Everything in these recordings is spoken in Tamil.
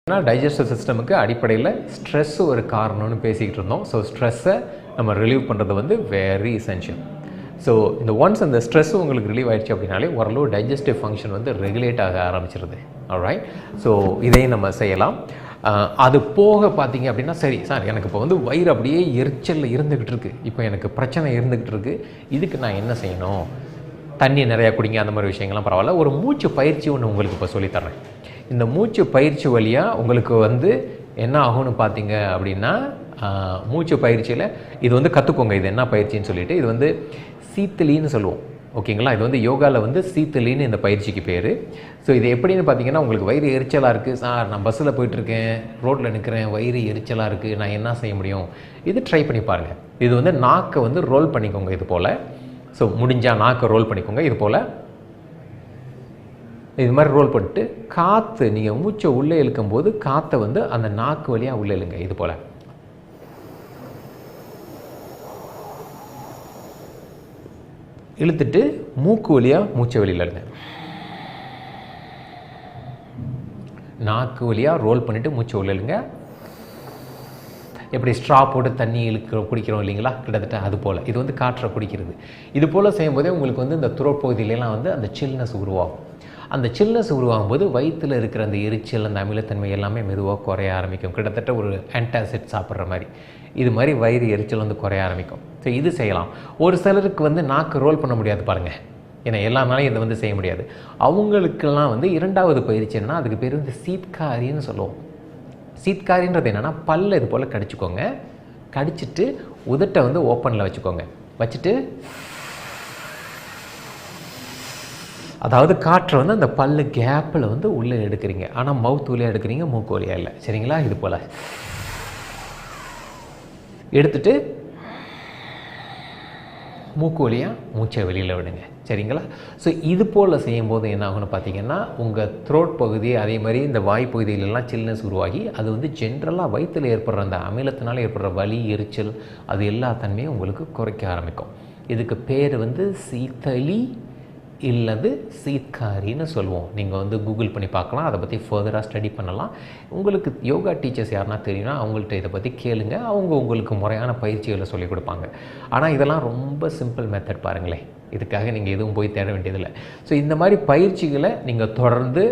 டைஜஸ்டிவ் சிஸ்டமுக்கு அடிப்படையில் ஸ்ட்ரெஸ் ஒரு காரணம்னு பேசிக்கிட்டு இருந்தோம். ஸோ ஸ்ட்ரெஸ்ஸை நம்ம ரிலீவ் பண்ணுறது வந்து வெரி எசென்ஷியல். ஸோ இந்த ஒன்ஸ் அந்த ஸ்ட்ரெஸ் உங்களுக்கு ரிலீவ் ஆகிடுச்சு அப்படின்னாலே ஓரளவு டைஜஸ்டிவ் ஃபங்க்ஷன் வந்து ரெகுலேட் ஆக ஆரம்பிச்சிருது. ஆல்ரைட், ஸோ இதையும் நம்ம செய்யலாம். அது போக பார்த்தீங்க அப்படின்னா, சரி சார் எனக்கு இப்போ வந்து வயிறு அப்படியே எரிச்சலில் இருந்துக்கிட்டு இருக்குது, இப்போ எனக்கு பிரச்சனை இருந்துக்கிட்டு இருக்குது, இதுக்கு நான் என்ன செய்யணும்? தண்ணி நிறையா குடிங்க, அந்த மாதிரி விஷயங்கள்லாம் பரவாயில்ல. ஒரு மூச்சு பயிற்சி ஒன்று உங்களுக்கு இப்போ சொல்லித்தரேன். இந்த மூச்சு பயிற்சி வழியாக உங்களுக்கு வந்து என்ன ஆகும்னு பார்த்தீங்க அப்படின்னா, மூச்சு பயிற்சியில் இது வந்து கற்றுக்கோங்க. இது என்ன பயிற்சின்னு சொல்லிட்டு, இது வந்து சீத்தலின்னு சொல்லுவோம். ஓகேங்களா? இது வந்து யோகாவில் வந்து சீத்தலின்னு இந்த பயிற்சிக்கு பேர். ஸோ இது எப்படின்னு பார்த்தீங்கன்னா, உங்களுக்கு வயிறு எரிச்சலாக இருக்குது சார், நான் பஸ்ஸில் போயிட்டுருக்கேன், ரோட்டில் நிற்கிறேன், வயிறு எரிச்சலாக இருக்குது, நான் என்ன செய்ய முடியும்? இது ட்ரை பண்ணி பாருங்கள். இது வந்து நாக்கை வந்து ரோல் பண்ணிக்கோங்க இது போல். ஸோ முடிஞ்சால் நாக்கை ரோல் பண்ணிக்கோங்க இது போல். இது மாதிரி ரோல் பண்ணிட்டு காற்று நீங்கள் மூச்சை உள்ளே இழுக்கும்போது காற்றை வந்து அந்த நாக்கு வழியாக உள்ளே இழுங்க இது போல். இழுத்துட்டு மூக்கு வழியாக மூச்சை வெளியில் இழுங்க. நாக்கு வழியாக ரோல் பண்ணிவிட்டு மூச்சை உள்ளே இழுங்க. எப்படி ஸ்ட்ரா போட்டு தண்ணி குடிக்கிறோம் இல்லைங்களா, கிட்டத்தட்ட அது போல். இது வந்து காற்றை குடிக்கிறது. இது போல் செய்யும்போதே உங்களுக்கு வந்து இந்த த்ரோட் பகுதியிலலாம் வந்து அந்த சில்னஸ் உருவாகும். அந்த சில்னஸ் உருவாகும்போது வயிற்றில் இருக்கிற அந்த எரிச்சல், அந்த அமிலத்தன்மை எல்லாமே மெதுவாக குறைய ஆரம்பிக்கும். கிட்டத்தட்ட ஒரு ஆன்டாசிட் சாப்பிட்ற மாதிரி இது மாதிரி வயிறு எரிச்சல் வந்து குறைய ஆரம்பிக்கும். ஸோ இது செய்யலாம். ஒரு சிலருக்கு வந்து நாக்கு ரோல் பண்ண முடியாது பாருங்கள், ஏன்னா எல்லாருனாலும் இதை வந்து செய்ய முடியாது. அவங்களுக்கெல்லாம் வந்து இரண்டாவது பயிற்சி என்னன்னா, அதுக்கு பேர் வந்து சீத்காரின்னு சொல்லுவோம். சீத்காரின்றது என்னென்னா, பல்ல இது போல் கடிச்சிக்கோங்க. கடிச்சிட்டு உதட்டை வந்து ஓப்பனில் வச்சுக்கோங்க. வச்சுட்டு அதாவது காற்றை வந்து அந்த பல்லு கேப்பில் வந்து உள்ளே எடுக்கிறீங்க. ஆனால் மவுத் வழியாக எடுக்கிறீங்க, மூக்கு வழியாக இல்லை. சரிங்களா? இது போல் எடுத்துட்டு மூக்கு வழியாக மூச்சை வெளியில் விடுங்க. சரிங்களா? ஸோ இது போல் செய்யும்போது என்ன ஆகும்னு பார்த்தீங்கன்னா, உங்கள் த்ரோட் பகுதி அதே மாதிரி இந்த வாய் பகுதியிலெல்லாம் சில்னஸ் உருவாகி அது வந்து ஜென்ரலாக வயிற்றில் ஏற்படுற அந்த அமிலத்தினால் ஏற்படுற வலி, எரிச்சல், அது எல்லா தன்மையும் உங்களுக்கு குறைக்க ஆரம்பிக்கும். இதுக்கு பேர் வந்து சீத்தலி இல்லது சீத்காரின்னு சொல்லுவோம். நீங்கள் வந்து கூகுள் பண்ணி பார்க்கலாம், அதை பற்றி ஃபர்தராக ஸ்டடி பண்ணலாம். உங்களுக்கு யோகா டீச்சர்ஸ் யாருன்னா தெரியும்னா அவங்கள்ட்ட இதை பற்றி கேளுங்க, அவங்க உங்களுக்கு முறையான பயிற்சிகளை சொல்லிக் கொடுப்பாங்க. ஆனால் இதெல்லாம் ரொம்ப சிம்பிள் மெத்தட் பாருங்களேன், இதுக்காக நீங்கள் எதுவும் போய் தேட வேண்டியதில்லை. ஸோ இந்த மாதிரி பயிற்சிகளை நீங்கள் தொடர்ந்து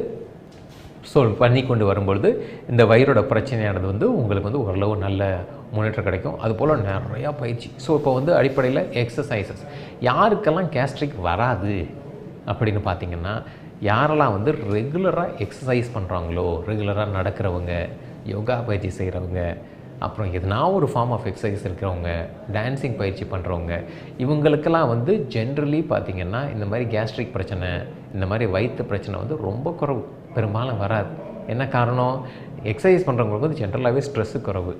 பண்ணி கொண்டு வரும்பொழுது இந்த வயிறோட பிரச்சனையானது வந்து உங்களுக்கு வந்து ஓரளவு நல்ல முன்னேற்றம் கிடைக்கும். அதுபோல் நிறையா பயிற்சி. ஸோ இப்போ வந்து அடிப்படையில் எக்ஸசைசஸ் யாருக்கெல்லாம் கேஸ்ட்ரிக் வராது அப்படின்னு பார்த்தீங்கன்னா, யாரெல்லாம் வந்து ரெகுலராக எக்ஸசைஸ் பண்ணுறாங்களோ, ரெகுலராக நடக்கிறவங்க, யோகா பயிற்சி செய்கிறவங்க, அப்புறம் எதுனா ஒரு ஃபார்ம் ஆஃப் எக்ஸசைஸ் இருக்கிறவங்க, டான்ஸிங் பயிற்சி பண்ணுறவங்க, இவங்களுக்கெல்லாம் வந்து ஜென்ரலி பார்த்திங்கன்னா இந்த மாதிரி கேஸ்ட்ரிக் பிரச்சனை, இந்த மாதிரி வயிற்று பிரச்சனை வந்து ரொம்ப குறைவு, பெரும்பாலும் வராது. என்ன காரணம்? எக்ஸசைஸ் பண்ணுறவங்களுக்கு வந்து ஜென்ரலாகவே ஸ்ட்ரெஸ்ஸு குறைவு.